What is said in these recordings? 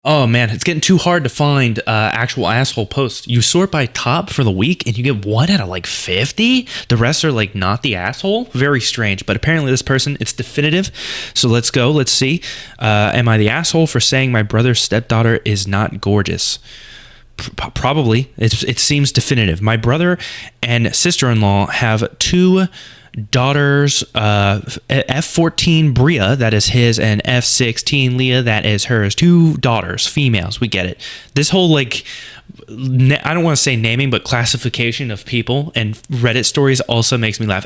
Oh man, it's getting too hard to find actual asshole posts. You sort by top for the week and you get one out of like 50? The rest are like not the asshole? Very strange, but apparently this person, it's definitive. So let's go, let's see. Am I the asshole for saying my brother's stepdaughter is not gorgeous? Probably. It seems definitive. My brother and sister-in-law have two daughters, F14 Bria, that is his, and F16 Leah, that is hers. Two daughters, females. We get it. This whole like, I don't want to say naming, but classification of people and Reddit stories also makes me laugh.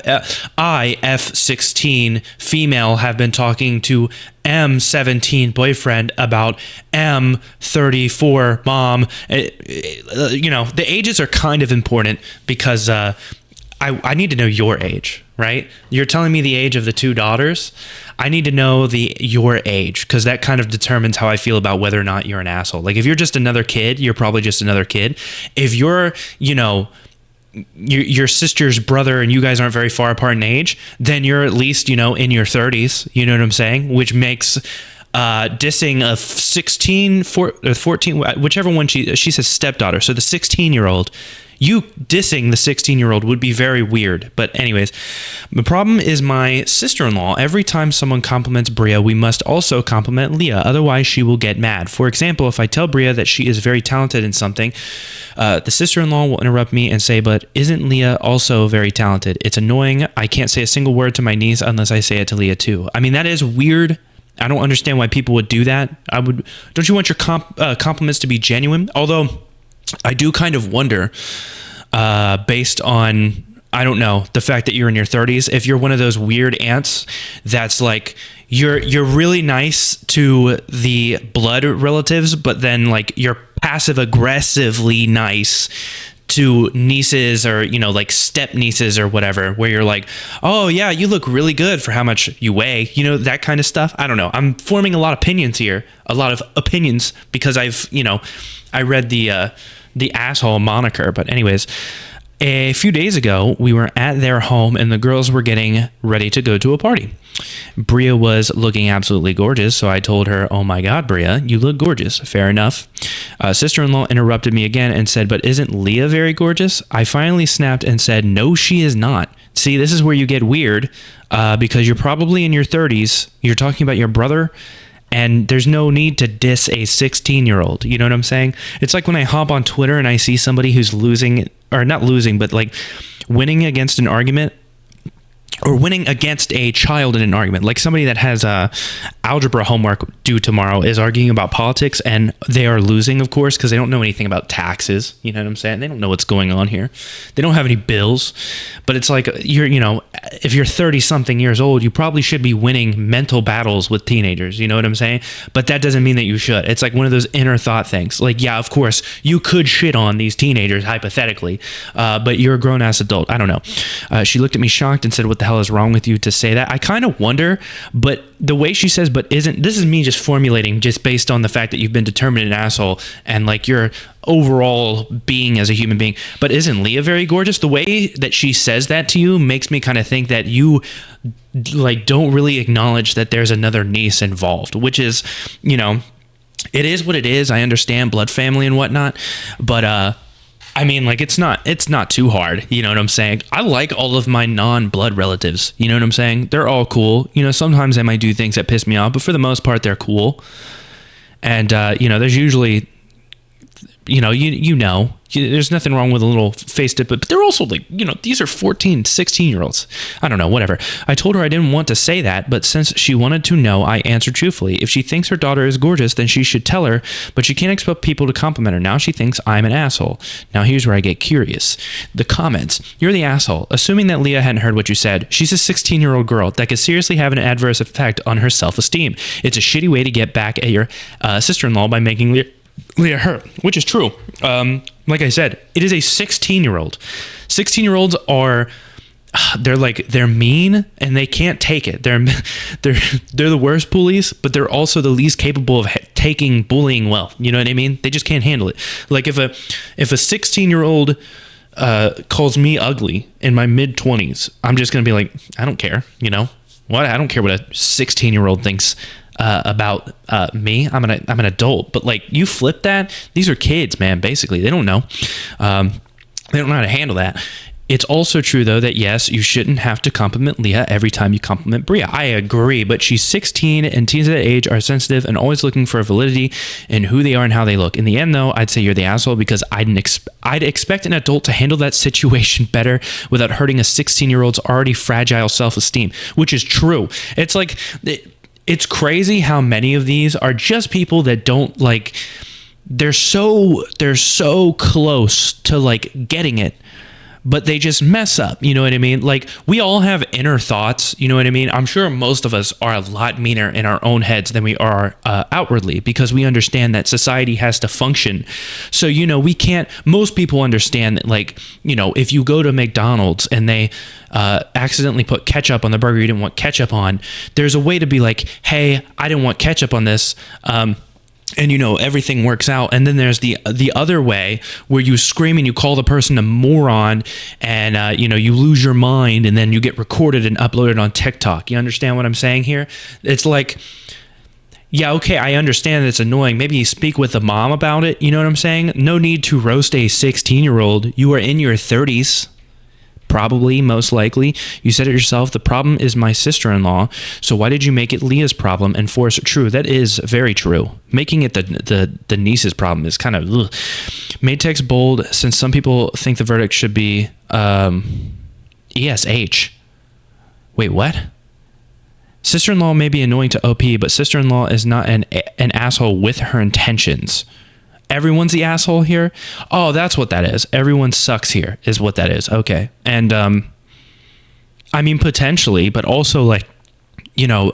I, F16 female, have been talking to M17 boyfriend about M34 mom. The ages are kind of important because I need to know your age, right? You're telling me the age of the two daughters. I need to know your age, because that kind of determines how I feel about whether or not you're an asshole. Like if you're just another kid, you're probably just another kid. If you're, your sister's brother and you guys aren't very far apart in age, then you're at least, in your 30s. You know what I'm saying? Which makes dissing a 16, 14, whichever one she says stepdaughter. So the 16-year-old. You dissing the 16-year-old would be very weird. But anyways, the problem is my sister-in-law. Every time someone compliments Bria, we must also compliment Leah. Otherwise, she will get mad. For example, if I tell Bria that she is very talented in something, the sister-in-law will interrupt me and say, but isn't Leah also very talented? It's annoying. I can't say a single word to my niece unless I say it to Leah too. I mean, that is weird. I don't understand why people would do that. Don't you want your compliments to be genuine? Although I do kind of wonder, based on, I don't know, the fact that you're in your 30s, if you're one of those weird aunts that's like, you're really nice to the blood relatives, but then like you're passive aggressively nice to nieces or, like step nieces or whatever, where you're like, oh yeah, you look really good for how much you weigh, that kind of stuff. I don't know. I'm forming a lot of opinions here, because I read the asshole moniker. But anyways, a few days ago, we were at their home and the girls were getting ready to go to a party. Bria was looking absolutely gorgeous, so I told her, oh my God, Bria, you look gorgeous. Fair enough. Sister-in-law interrupted me again and said, but isn't Leah very gorgeous? I finally snapped and said, no, she is not. See, this is where you get weird, because you're probably in your 30s. You're talking about your brother, and there's no need to diss a 16-year-old. You know what I'm saying? It's like when I hop on Twitter and I see somebody who's losing, or not losing, but like winning against an argument, or winning against a child in an argument. Like somebody that has algebra homework due tomorrow is arguing about politics, and they are losing, of course, because they don't know anything about taxes. You know what I'm saying? They don't know what's going on here. They don't have any bills. But it's like, if you're 30-something years old, you probably should be winning mental battles with teenagers. You know what I'm saying? But that doesn't mean that you should. It's like one of those inner thought things. Like, yeah, of course, you could shit on these teenagers, hypothetically, but you're a grown-ass adult. I don't know. She looked at me shocked and said, what the hell is wrong with you to say that? I kind of wonder, but the way she says, but isn't, this is me just formulating just based on the fact that you've been determined an asshole and like your overall being as a human being, but isn't Leah very gorgeous? The way that she says that to you makes me kind of think that you like don't really acknowledge that there's another niece involved, which is, it is what it is. I understand blood family and whatnot, but I mean, like, it's not too hard. You know what I'm saying? I like all of my non-blood relatives. You know what I'm saying? They're all cool. Sometimes they might do things that piss me off, but for the most part, they're cool. And, there's usually, there's nothing wrong with a little face dip, but they're also like, these are 14, 16-year-olds. I don't know, whatever. I told her I didn't want to say that, but since she wanted to know, I answered truthfully. If she thinks her daughter is gorgeous, then she should tell her, but she can't expect people to compliment her. Now she thinks I'm an asshole. Now here's where I get curious. The comments. You're the asshole. Assuming that Leah hadn't heard what you said, she's a 16-year-old girl that could seriously have an adverse effect on her self-esteem. It's a shitty way to get back at your sister-in-law by making Leah hurt, which is true. Like I said, it is a 16-year-old. 16-year-olds are, they're mean and they can't take it. They're the worst bullies, but they're also the least capable of taking bullying well. You know what I mean? They just can't handle it. Like if a 16-year-old calls me ugly in my mid-20s, I'm just gonna be like, I don't care. What? I don't care what a 16-year-old thinks about me. I'm an adult, but like you flip that, these are kids, man. Basically, they don't know. They don't know how to handle that. It's also true, though, that yes, you shouldn't have to compliment Leah every time you compliment Bria. I agree, but she's 16 and teens at that age are sensitive and always looking for validity in who they are and how they look. In the end, though, I'd say you're the asshole because I'd expect an adult to handle that situation better without hurting a 16-year-old's already fragile self-esteem, which is true. It's like, it's crazy how many of these are just people that don't like, they're so close to like getting it, but they just mess up. You know what I mean? Like, we all have inner thoughts. You know what I mean? I'm sure most of us are a lot meaner in our own heads than we are outwardly, because we understand that society has to function. So, you know, most people understand that, like, you know, if you go to McDonald's and they accidentally put ketchup on the burger you didn't want ketchup on, there's a way to be like, hey, I didn't want ketchup on this. And, you know, everything works out. And then there's the other way where you scream and you call the person a moron and, you know, you lose your mind and then you get recorded and uploaded on TikTok. You understand what I'm saying here? It's like, yeah, okay, I understand it's annoying. Maybe you speak with the mom about it. You know what I'm saying? No need to roast a 16-year-old. You are in your 30s. Probably, most likely. You said it yourself. The problem is my sister-in-law. So why did you make it Leah's problem and force it? True. That is very true. Making it the niece's problem is kind of ugh. Made text bold since some people think the verdict should be ESH. Wait, what? Sister-in-law may be annoying to OP, but sister-in-law is not an asshole with her intentions. Everyone's the asshole here? Oh, that's what that is. Everyone sucks here is what that is. Okay. And I mean, potentially, but also, like, you know,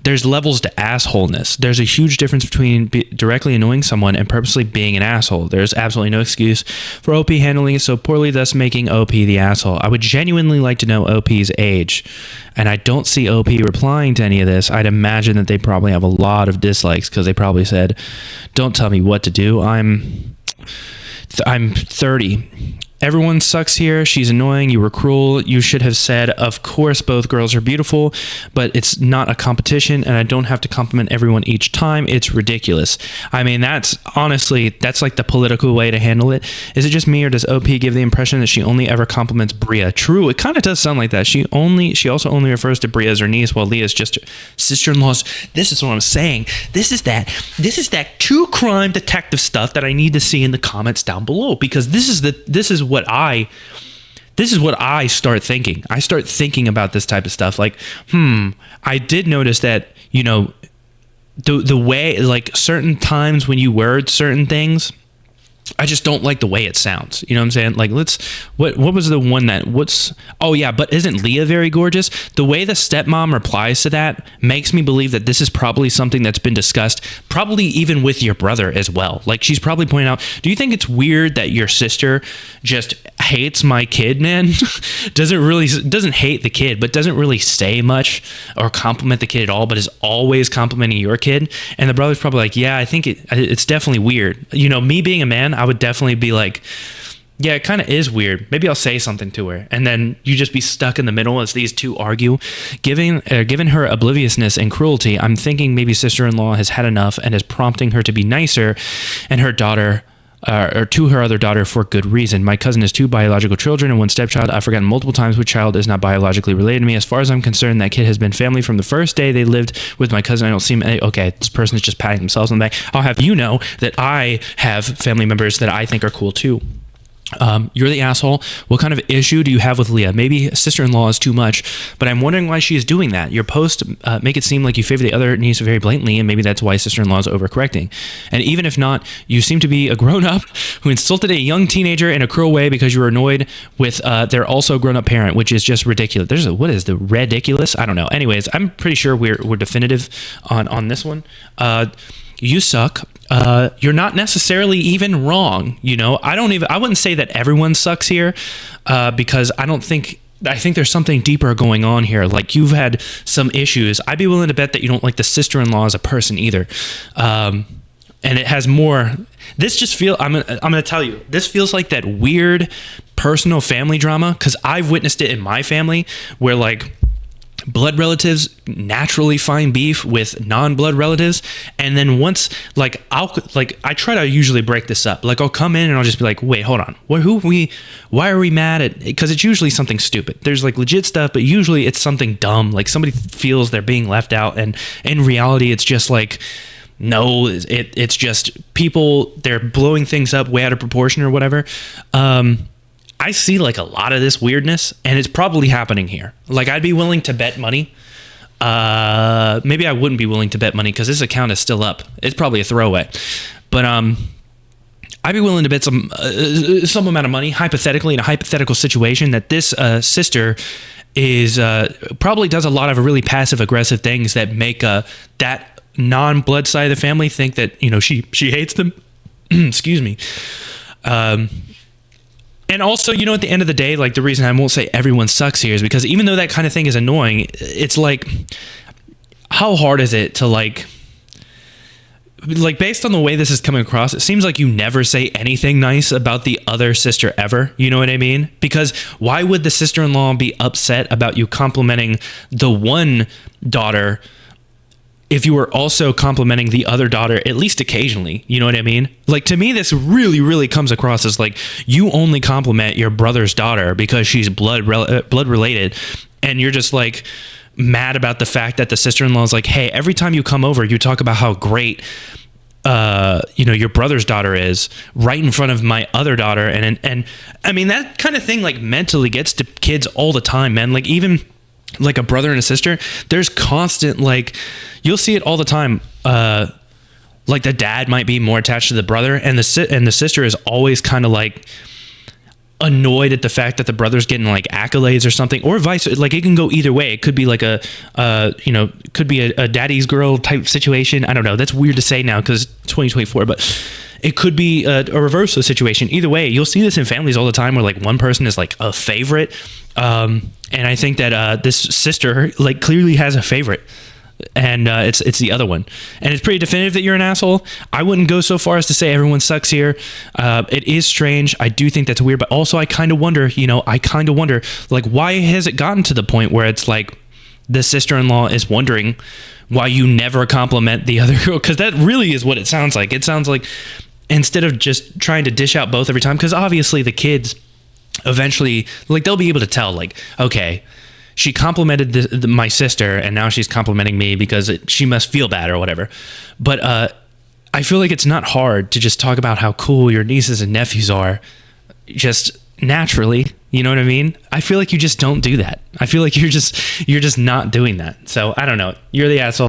there's levels to assholeness. There's a huge difference between directly annoying someone and purposely being an asshole. There's absolutely no excuse for OP handling it so poorly, thus making OP the asshole. I would genuinely like to know OP's age, and I don't see OP replying to any of this. I'd imagine that they probably have a lot of dislikes because they probably said, don't tell me what to do. I'm 30. Everyone sucks here. She's annoying. You were cruel. You should have said, of course, both girls are beautiful, but it's not a competition, and I don't have to compliment everyone each time. It's ridiculous. I mean, that's like the political way to handle it. Is it just me, or does OP give the impression that she only ever compliments Bria? True. It kind of does sound like that. She also only refers to Bria as her niece, while Leah's just her sister-in-law's. This is what I'm saying. This is that true crime detective stuff that I need to see in the comments down below, because this is what I start thinking. I start thinking about this type of stuff. Like, I did notice that, you know, the way, like, certain times when you word certain things, I just don't like the way it sounds. You know what I'm saying? Like, what was the one oh yeah, but isn't Leah very gorgeous? The way the stepmom replies to that makes me believe that this is probably something that's been discussed, probably even with your brother as well. Like, she's probably pointing out, do you think it's weird that your sister just hates my kid, man? doesn't hate the kid, but doesn't really say much or compliment the kid at all, but is always complimenting your kid. And the brother's probably like, yeah, I think it's definitely weird. You know, me being a man, I would definitely be like, yeah, it kind of is weird. Maybe I'll say something to her. And then you just be stuck in the middle as these two argue. Given her obliviousness and cruelty, I'm thinking maybe sister-in-law has had enough and is prompting her to be nicer and her daughter, or to her other daughter, for good reason. My cousin has 2 biological children and 1 stepchild. I've forgotten multiple times which child is not biologically related to me. As far as I'm concerned, that kid has been family from the first day they lived with my cousin. I don't see okay, this person is just patting themselves on the back. I'll have you know that I have family members that I think are cool too. You're the asshole. What kind of issue do you have with Leah? Maybe sister-in-law is too much, but I'm wondering why she is doing that. Your post make it seem like you favor the other niece very blatantly, and maybe that's why sister-in-law is overcorrecting. And even if not, you seem to be a grown-up who insulted a young teenager in a cruel way because you were annoyed with their also grown-up parent, which is just ridiculous. What is the ridiculous? I don't know. Anyways, I'm pretty sure we're definitive on this one. You suck. You're not necessarily even wrong. You know, I wouldn't say that everyone sucks here, because I think there's something deeper going on here. Like, you've had some issues. I'd be willing to bet that you don't like the sister-in-law as a person either. And it has more. This just I'm going to tell you, this feels like that weird personal family drama, because I've witnessed it in my family where, like, blood relatives naturally find beef with non-blood relatives, and then once like I try to usually break this up. Like I'll come in and I'll just be like, wait, hold on, why are we mad at, because it's usually something stupid. There's like legit stuff, but usually it's something dumb, like somebody feels they're being left out, and in reality it's just like, no, it's just people, they're blowing things up way out of proportion or whatever. I see like a lot of this weirdness, and it's probably happening here. Like I'd be willing to bet money. Maybe I wouldn't be willing to bet money because this account is still up. It's probably a throwaway, but I'd be willing to bet some amount of money, hypothetically, in a hypothetical situation, that this sister is probably does a lot of really passive aggressive things that make that non-blood side of the family think that, you know, she hates them. Excuse me. And also, you know, at the end of the day, like the reason I won't say everyone sucks here is because even though that kind of thing is annoying, it's like, how hard is it to like based on the way this is coming across, it seems like you never say anything nice about the other sister ever. You know what I mean? Because why would the sister-in-law be upset about you complimenting the one daughter if you were also complimenting the other daughter at least occasionally? You know what I mean? Like, to me, this really, really comes across as like, you only compliment your brother's daughter because she's blood related, and you're just like mad about the fact that the sister-in-law is like, hey, every time you come over, you talk about how great you know, your brother's daughter is right in front of my other daughter. And I mean, that kind of thing like mentally gets to kids all the time, man. Like, even like a brother and a sister, there's constant, like, you'll see it all the time. Like the dad might be more attached to the brother, and the sister is always kind of like annoyed at the fact that the brother's getting like accolades or something, or vice. Like, it can go either way. It could be like a you know, could be a daddy's girl type situation. I don't know. That's weird to say now because 2024, but it could be a reverse of the situation. Either way, you'll see this in families all the time where like one person is like a favorite. And I think that this sister like clearly has a favorite, and it's the other one, and it's pretty definitive that you're an asshole. I wouldn't go so far as to say everyone sucks here. It is strange. I do think that's weird, but also I kind of wonder, like, why has it gotten to the point where it's like the sister-in-law is wondering why you never compliment the other girl? Because that really is what it sounds like. It sounds like, instead of just trying to dish out both every time, because obviously the kids eventually, like, they'll be able to tell, like, okay, she complimented my sister, and now she's complimenting me because she must feel bad or whatever. But I feel like it's not hard to just talk about how cool your nieces and nephews are, just naturally. You know what I mean? I feel like you just don't do that. I feel like you're just not doing that. So I don't know. You're the asshole.